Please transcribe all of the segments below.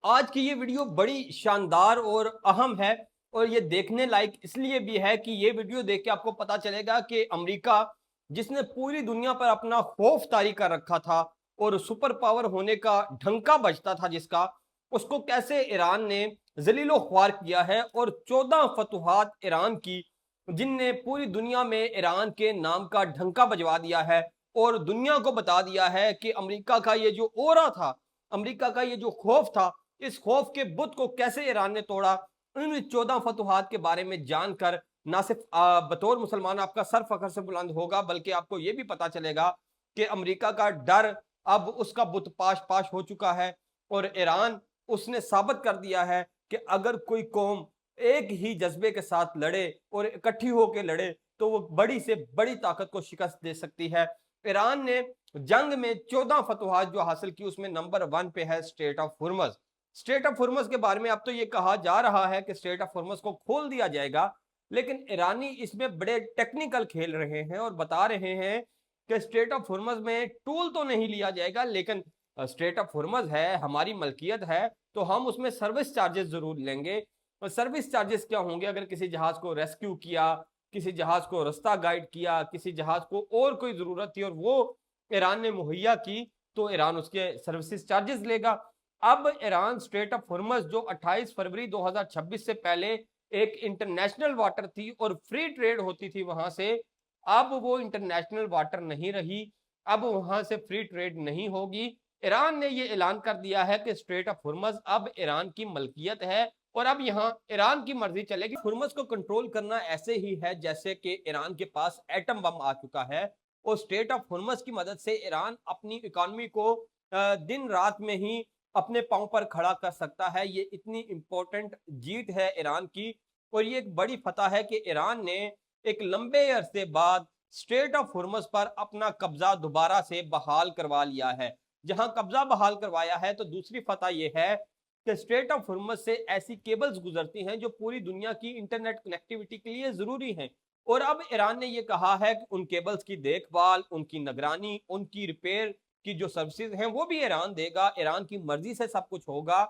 आज की ये वीडियो बड़ी शानदार और अहम है और ये देखने लायक इसलिए भी है कि ये वीडियो देख के आपको पता चलेगा कि अमेरिका जिसने पूरी दुनिया पर अपना खौफ तारी कर रखा था और सुपर पावर होने का ढंका बजता था जिसका, उसको कैसे ईरान ने जलीलो ख्वार किया है और 14 फतूहात ईरान की जिनने पूरी दुनिया में ईरान के नाम का ढंका बजवा दिया है और दुनिया को बता दिया है कि अमेरिका का ये जो ओरा था, अमेरिका का ये जो खौफ था, इस खौफ के बुत को कैसे ईरान ने तोड़ा। इन 14 फतूहात के बारे में जानकर ना सिर्फ बतौर मुसलमान आपका सर फखर से बुलंद होगा, बल्कि आपको ये भी पता चलेगा कि अमेरिका का डर अब उसका बुत पाश पाश हो चुका है और ईरान उसने साबित कर दिया है कि अगर कोई कौम एक ही जज्बे के साथ लड़े और इकट्ठी होकर लड़े तो वो बड़ी से बड़ी ताकत को शिकस्त दे सकती है। ईरान ने जंग में 14 फतूहात जो हासिल की उसमें नंबर 1 पे है स्ट्रेट ऑफ हुर्मुज। स्ट्रेट ऑफ हुर्मुज के बारे में अब तो ये कहा जा रहा है कि स्ट्रेट ऑफ हुर्मुज को खोल दिया जाएगा, लेकिन ईरानी इसमें बड़े टेक्निकल खेल रहे हैं और बता रहे हैं कि स्ट्रेट ऑफ हुर्मुज में टूल तो नहीं लिया जाएगा, लेकिन स्ट्रेट ऑफ हुर्मुज है, हमारी मलकियत है, तो हम उसमें सर्विस चार्जेस जरूर लेंगे। और सर्विस चार्जेस क्या होंगे? अगर किसी जहाज को रेस्क्यू किया, किसी जहाज को रास्ता गाइड किया, किसी जहाज को और कोई जरूरत थी और वो ईरान ने मुहैया की, तो ईरान उसके सर्विसेज चार्जेस लेगा। अब ईरान स्ट्रेट ऑफ हुर्मुज जो 28 फरवरी 2026 से पहले एक इंटरनेशनल वाटर थी और फ्री ट्रेड होती थी वहां से, अब वो इंटरनेशनल वाटर नहीं रही, अब वहां से फ्री ट्रेड नहीं होगी। ईरान ने ये ऐलान कर दिया है कि स्ट्रेट ऑफ हुर्मुज अब ईरान की मलकियत है और अब यहाँ ईरान की मर्जी चलेगी। हुर्मुज को कंट्रोल करना ऐसे ही है जैसे कि ईरान के पास एटम बम आ चुका है और स्ट्रेट ऑफ हुर्मुज की मदद से ईरान अपनी इकोनॉमी को दिन रात में ही अपने पांव पर खड़ा कर सकता है। ये इतनी इंपॉर्टेंट जीत है ईरान की और ये एक बड़ी फतह है कि ईरान ने एक लंबे अरसे बाद स्ट्रेट ऑफ हुर्मुज पर अपना कब्जा दोबारा से बहाल करवा लिया है। जहां कब्जा बहाल करवाया है, तो दूसरी फतह यह है कि स्ट्रेट ऑफ हुर्मुज से ऐसी केबल्स गुजरती हैं जो पूरी दुनिया की इंटरनेट कनेक्टिविटी के लिए जरूरी हैं और अब ईरान ने यह कहा है कि उन केबल्स की देखभाल, उनकी निगरानी, उनकी रिपेयर की जो सर्विसेज हैं वो भी ईरान देगा। ईरान की मर्जी से सब कुछ होगा।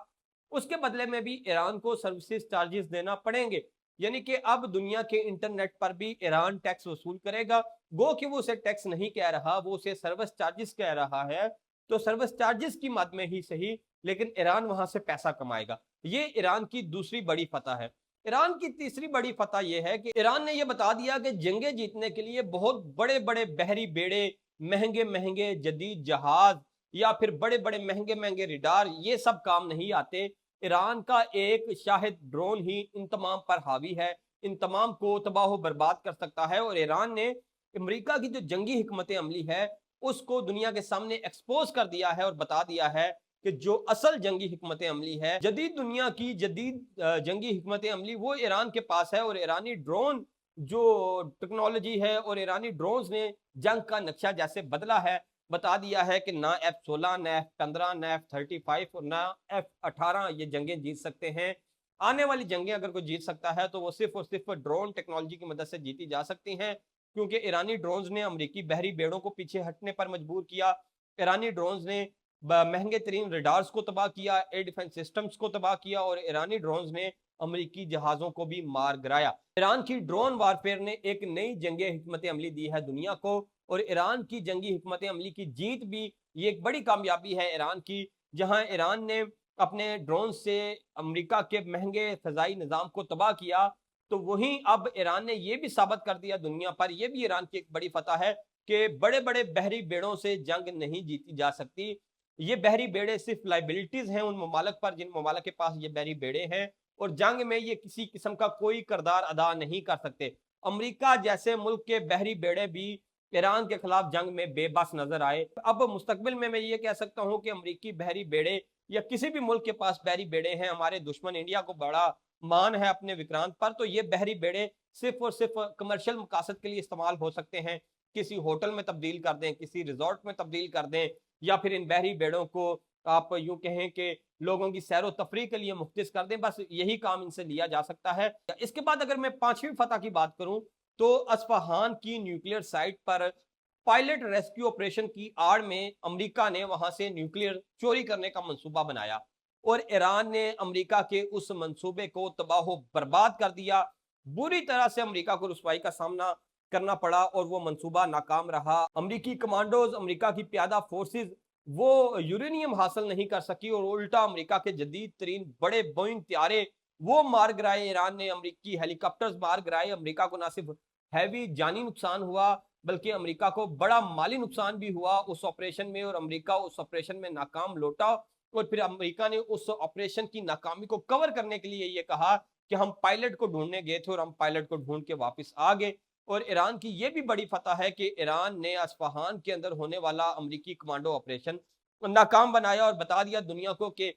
उसके बदले में भी ईरान को सर्विसेज चार्जेस देना पड़ेंगे, यानी कि अब दुनिया के इंटरनेट पर भी ईरान टैक्स वसूल करेगा। गो कि वो उसे टैक्स नहीं कह रहा, वो उसे सर्विस चार्जेस कह रहा है, तो सर्विस चार्जेस की मद में ही सही, लेकिन ईरान वहां से पैसा कमाएगा। ये ईरान की दूसरी बड़ी फतह है। ईरान की तीसरी बड़ी फतह यह है कि ईरान ने यह बता दिया कि जंगे जीतने के लिए बहुत बड़े बड़े बहरी बेड़े, महंगे महंगे जदीद जहाज या फिर बड़े बड़े महंगे महंगे रिडार, ये सब काम नहीं आते। ईरान का एक शाहिद ड्रोन ही इन तमाम पर हावी है, इन तमाम को तबाह बर्बाद कर सकता है और ईरान ने अमेरिका की जो जंगी हिकमत अमली है उसको दुनिया के सामने एक्सपोज कर दिया है और बता दिया है कि जो असल जंगी हिकमत अमली है, जदीद दुनिया की जदीद जंगी हिकमत अमली, वो ईरान के पास है। और ईरानी ड्रोन जो टेक्नोलॉजी है और ईरानी ड्रोन्स ने जंग का नक्शा जैसे बदला है, बता दिया है कि ना F-16, ना F-15, ना F-35 और ना F-18 ये जंगें जीत सकते हैं। आने वाली जंगें अगर कोई जीत सकता है तो वो सिर्फ और सिर्फ ड्रोन टेक्नोलॉजी की मदद से जीती जा सकती हैं, क्योंकि ईरानी ड्रोन्स ने अमेरिकी बहरी बेड़ों को पीछे हटने पर मजबूर किया। ईरानी ड्रोन्स ने महंगे तरीन रडार्स को तबाह किया, एयर डिफेंस सिस्टम्स को तबाह किया और ईरानी ड्रोन्स ने अमेरिकी जहाजों को भी मार गिराया। ईरान की ड्रोन वारफेयर ने एक नई जंगे हिकमत अमली दी है दुनिया को और ईरान की जंगी हिकमत अमली की जीत भी ये एक बड़ी कामयाबी है ईरान की, जहां ईरान ने अपने ड्रोन से अमेरिका के महंगे फजाई निज़ाम को तबाह किया, तो वहीं अब ईरान ने यह भी साबित कर दिया दुनिया पर, यह भी ईरान की एक बड़ी फतह है कि बड़े बड़े बहरी बेड़ों से जंग नहीं जीती जा सकती। ये बहरी बेड़े सिर्फ लाइबिलिटीज हैं उन ममालक पर जिन ममालक के पास ये बहरी बेड़े हैं और जंग में ये किसी किस्म का कोई किरदार अदा नहीं कर सकते। अमेरिका जैसे मुल्क के बहरी बेड़े भी ईरान के खिलाफ जंग में बेबस नजर आए। अब मुस्तकबिल में मैं ये कह सकता हूँ कि अमेरिकी बहरी बेड़े या किसी भी मुल्क के पास बहरी बेड़े हैं, हमारे दुश्मन इंडिया को बड़ा मान है अपने विक्रांत पर, तो ये बहरी बेड़े सिर्फ और सिर्फ कमर्शियल मकासद के लिए इस्तेमाल हो सकते हैं। किसी होटल में तब्दील कर दें, किसी रिजॉर्ट में तब्दील कर दें, या फिर इन बहरी बेड़ों को आप यूं कहें कि लोगों की सैरो तफरी के लिए मुख्तिस कर दें, बस यही काम इनसे लिया जा सकता है। इसके बाद अगर मैं पांचवी फतह की बात करूं, तो अस्फहान की न्यूक्लियर साइट पर पायलट रेस्क्यू ऑपरेशन की आड़ में अमेरिका ने वहां से न्यूक्लियर चोरी करने का मंसूबा बनाया। और ईरान ने अमेरिका के उस मंसूबे को तबाह बर्बाद कर दिया। बुरी तरह से अमेरिका को रुसवाई का सामना करना पड़ा और वो मंसूबा नाकाम रहा। अमेरिकी कमांडोज, अमेरिका की प्यादा फोर्सेस वो यूरेनियम हासिल नहीं कर सकी और उल्टा अमेरिका के जदीद तरीन बड़े बोइंग त्यारे वो मार गिराए। ईरान ने अमेरिकी हेलीकॉप्टर्स मार गिराए। अमेरिका को ना सिर्फ हैवी जानी नुकसान हुआ बल्कि अमेरिका को बड़ा माली नुकसान भी हुआ उस ऑपरेशन में, और अमेरिका उस ऑपरेशन में नाकाम लौटा। और फिर अमेरिका ने उस ऑपरेशन की नाकामी को कवर करने के लिए ये कहा कि हम पायलट को ढूंढने गए थे और हम पायलट को ढूंढ के वापस आ गए। और ईरान की यह भी बड़ी फतह है कि ईरान ने अस्फहान के अंदर होने वाला अमेरिकी कमांडो ऑपरेशन नाकाम बनाया और बता दिया दुनिया को कि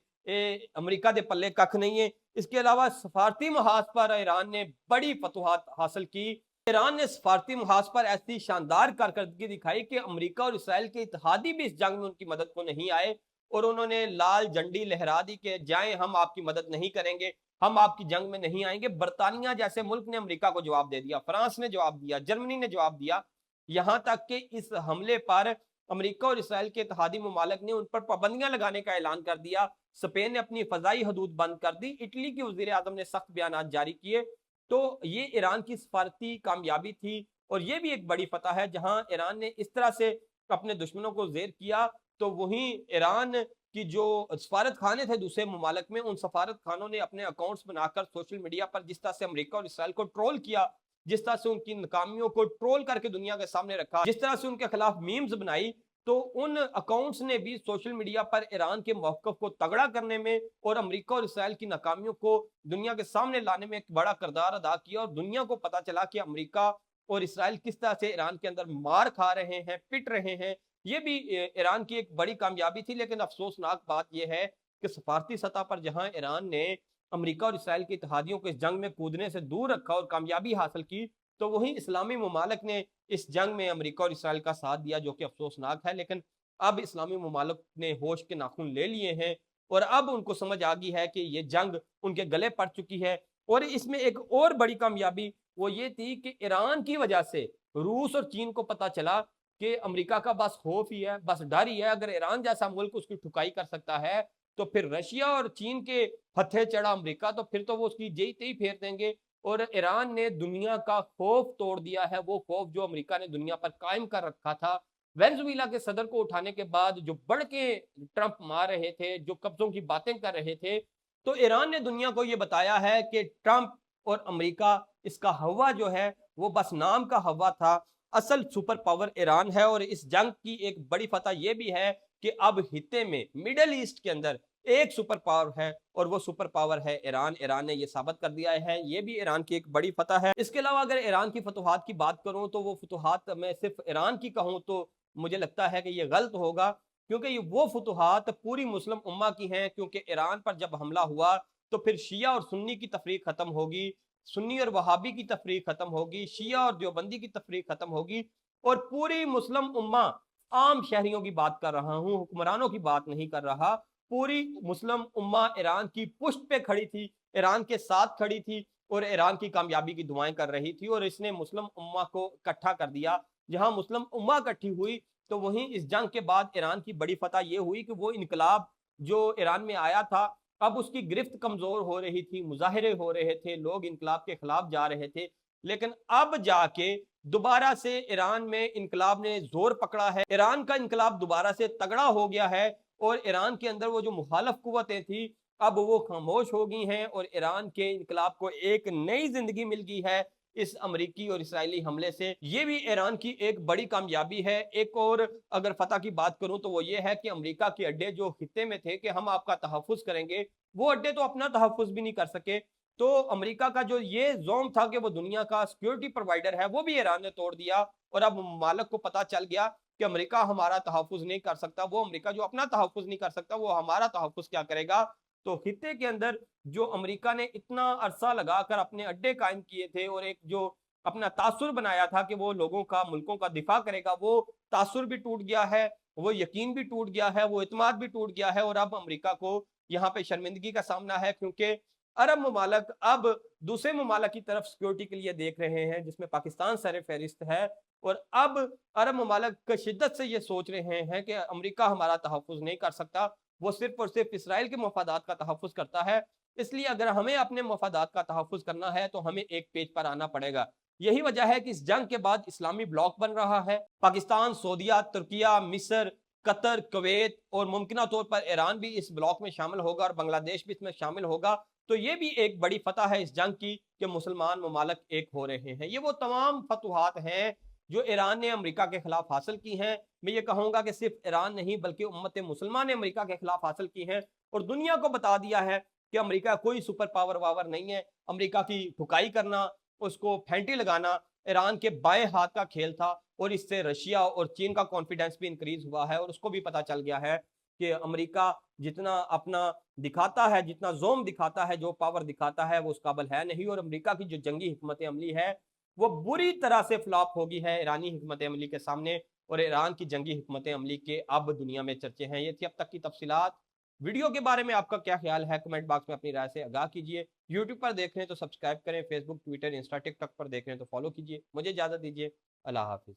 अमेरिका दे पल्ले कख नहीं है। इसके अलावा सफारती महाज पर ईरान ने बड़ी फतूहात हासिल की। ईरान ने सफारती महाज पर ऐसी शानदार कारकर्दगी दिखाई कि अमेरिका और इसराइल के इत्तेहादी भी इस जंग में उनकी मदद को नहीं आए और उन्होंने लाल झंडी लहरा दी कि जाएं, हम आपकी मदद नहीं करेंगे, हम आपकी जंग में नहीं आएंगे। बर्तानिया जैसे मुल्क ने अमेरिका को जवाब दे दिया, फ्रांस ने जवाब दिया, जर्मनी ने जवाब दिया। यहां तक कि इस हमले पर अमेरिका और इसराइल के इत्तेहादी ममालिक ने उन पर पाबंदियां लगाने का ऐलान कर दिया। स्पेन ने अपनी फजाई हदूद बंद कर दी। इटली के वजीर आजम ने सख्त बयान जारी किए। तो ये ईरान की सफारती कामयाबी थी और ये भी एक बड़ी फतह है। जहां ईरान ने इस तरह से अपने दुश्मनों को जेर किया, तो वहीं ईरान की जो सफारत खाने थे दूसरे ममालिक में, उन सफारत खानों ने अपने अकाउंट्स बनाकर सोशल मीडिया पर जिस तरह से अमेरिका और इसराइल को ट्रोल किया, जिस तरह से उनकी नाकामियों को ट्रोल करके दुनिया के सामने रखा, जिस तरह से उनके खिलाफ मीम्स बनाई, तो उन अकाउंट्स ने भी सोशल मीडिया पर ईरान के मौक़िफ़ को तगड़ा करने में और अमेरिका और इसराइल की नाकामियों को दुनिया के सामने लाने में एक बड़ा किरदार अदा किया। और दुनिया को पता चला कि अमेरिका और इसराइल किस तरह से ईरान के अंदर मार खा रहे हैं, पिट रहे हैं। ये भी ईरान की एक बड़ी कामयाबी थी। लेकिन अफसोसनाक बात यह है कि सफारती सतह पर जहां ईरान ने अमेरिका और इसराइल के इत्तेहादियों को इस जंग में कूदने से दूर रखा और कामयाबी हासिल की, तो वहीं इस्लामी ममालिक ने इस जंग में अमेरिका और इसराइल का साथ दिया, जो कि अफसोसनाक है। लेकिन अब इस्लामी ममालिक ने होश के नाखून ले लिए हैं और अब उनको समझ आ गई है कि ये जंग उनके गले पड़ चुकी है। और इसमें एक और बड़ी कामयाबी वो ये थी कि ईरान की वजह से रूस और चीन को पता चला कि अमेरिका का बस खौफ ही है, बस डर ही है। अगर ईरान जैसा मुल्क उसकी ठुकाई कर सकता है, तो फिर रशिया और चीन के हत्थे चढ़ा अमेरिका, तो फिर तो वो उसकी जेई तेई फेर देंगे। और ईरान ने दुनिया का खौफ तोड़ दिया है, वो खौफ जो अमेरिका ने दुनिया पर कायम कर रखा था। वेनेजुएला के सदर को उठाने के बाद जो बढ़ के ट्रंप मार रहे थे, जो कब्जों की बातें कर रहे थे, तो ईरान ने दुनिया को ये बताया है कि ट्रंप और अमेरिका, इसका हवा जो है वो बस नाम का हवा था। असल सुपर पावर ईरान है। और इस जंग की एक बड़ी फतह यह भी है कि अब हिते में मिडल ईस्ट के अंदर एक सुपर पावर है और वो सुपर पावर है ईरान। ईरान ने ये साबित कर दिया है, ये भी ईरान की एक बड़ी फतह है। इसके अलावा अगर ईरान की फतूहात की बात करूं, तो वो फतूहात मैं सिर्फ ईरान की कहूं तो मुझे लगता है कि ये गलत होगा, क्योंकि ये वो फतूहात पूरी मुस्लिम उम्मा की हैं। क्योंकि ईरान पर जब हमला हुआ तो फिर शिया और सुन्नी की तफरीक खत्म होगी, सुन्नी और वहाबी की तफरीक खत्म होगी, शिया और देवबंदी की तफरीक खत्म होगी, और पूरी मुस्लिम उम्मा, आम शहरियों की बात कर रहा हूं, हुक्मरानों की बात नहीं कर रहा, पूरी मुस्लिम उम्मा ईरान की पुष्ट पे खड़ी थी, ईरान के साथ खड़ी थी और ईरान की कामयाबी की दुआएं कर रही थी। और इसने मुस्लिम उम्मा को इकट्ठा कर दिया। जहां मुस्लिम उम्मा इकट्ठी हुई, तो वहीं इस जंग के बाद ईरान की बड़ी फतह यह हुई कि वो इनकलाब जो ईरान में आया था, अब उसकी गिरफ्त कमजोर हो रही थी, मुजाहिरे हो रहे थे, लोग इनकलाब के खिलाफ जा रहे थे। लेकिन अब जाके दोबारा से ईरान में इनकलाब ने जोर पकड़ा है, ईरान का इनकलाब दोबारा से तगड़ा हो गया है और ईरान के अंदर वो जो मुखालफ कुव्वतें थी, अब वो खामोश हो गई हैं और ईरान के इनकलाब को एक नई जिंदगी मिल गई है इस अमरीकी और इसराइली हमले से। ये भी ईरान की एक बड़ी कामयाबी है। एक और अगर फतह की बात करूं तो वो ये है कि अमेरिका के अड्डे जो खित्ते में थे कि हम आपका तहफ़्फ़ुज़ करेंगे, वो अड्डे तो अपना तहफ़्फ़ुज़ भी नहीं कर सके। तो अमेरिका का जो ये ज़ोम था कि वो दुनिया का सिक्योरिटी प्रोवाइडर है, वो भी ईरान ने तोड़ दिया। और अब मालिक को पता चल गया कि अमेरिका हमारा तहफ़्फ़ुज़ नहीं कर सकता। वो अमेरिका जो अपना तहफ़्फ़ुज़ नहीं कर सकता, वो हमारा तहफ़्फ़ुज़ क्या करेगा। तो खित्ते के अंदर जो अमेरिका ने इतना अरसा लगाकर अपने अड्डे कायम किए थे और एक जो अपना तासुर बनाया था कि वो लोगों का, मुल्कों का दिफा करेगा, वो तासुर भी टूट गया है, वो यकीन भी टूट गया है, वो इत्मीनान भी टूट गया है। और अब अमेरिका को यहाँ पे शर्मिंदगी का सामना है, क्योंकि अरब ममालक अब दूसरे ममालक की तरफ सिक्योरिटी के लिए देख रहे हैं, जिसमें पाकिस्तान सर फहरिस्त है। और अब अरब ममालक शिद्दत से ये सोच रहे हैं कि अमेरिका हमारा तहफ़्फ़ुज़ नहीं कर सकता। वो सिर्फ और सिर्फ इसराइल के मफादात का तहफ़्फ़ुज़ करता है। इसलिए अगर हमें अपने मफादात का तहफ़्फ़ुज़ करना है तो हमें एक पेज पर आना पड़ेगा। यही वजह है कि इस जंग के बाद इस्लामी ब्लॉक बन रहा है। पाकिस्तान, सऊदीया, तुर्किया, मिस्र, कतर, कुवैत और मुमकिना तौर पर ईरान भी इस ब्लॉक में शामिल होगा और बांग्लादेश भी इसमें शामिल होगा। तो ये भी एक बड़ी फतह है इस जंग की कि मुसलमान ममालिक एक हो रहे हैं। ये वो तमाम फतूहात हैं जो ईरान ने अमेरिका के खिलाफ हासिल की हैं। मैं ये कहूँगा कि सिर्फ ईरान नहीं बल्कि उम्मत मुसलमान ने अमेरिका के खिलाफ हासिल की हैं और दुनिया को बता दिया है कि अमेरिका कोई सुपर पावर वावर नहीं है। अमेरिका की ठुकाई करना, उसको फेंटी लगाना ईरान के बाएं हाथ का खेल था और इससे रशिया और चीन का कॉन्फिडेंस भी इंक्रीज हुआ है और उसको भी पता चल गया है कि अमेरिका जितना अपना दिखाता है, जितना जोम दिखाता है, जो पावर दिखाता है, वो उस काबिल है नहीं। और अमेरिका की जो जंगी हिकमत अमली है वो बुरी तरह से फ्लॉप होगी है ईरानी हिकमत अमली के सामने। और ईरान की जंगी हिकमत अमली के अब दुनिया में चर्चे हैं। ये थी अब तक की तफसीलात। वीडियो के बारे में आपका क्या ख्याल है, कमेंट बॉक्स में अपनी राय से आगाह कीजिए। यूट्यूब पर देख रहे हैं तो सब्सक्राइब करें, फेसबुक, ट्विटर, इंस्टा, टिकटॉक पर देख रहे हैं तो फॉलो कीजिए। मुझे इजाजत दीजिए। अल्लाह हाफिज।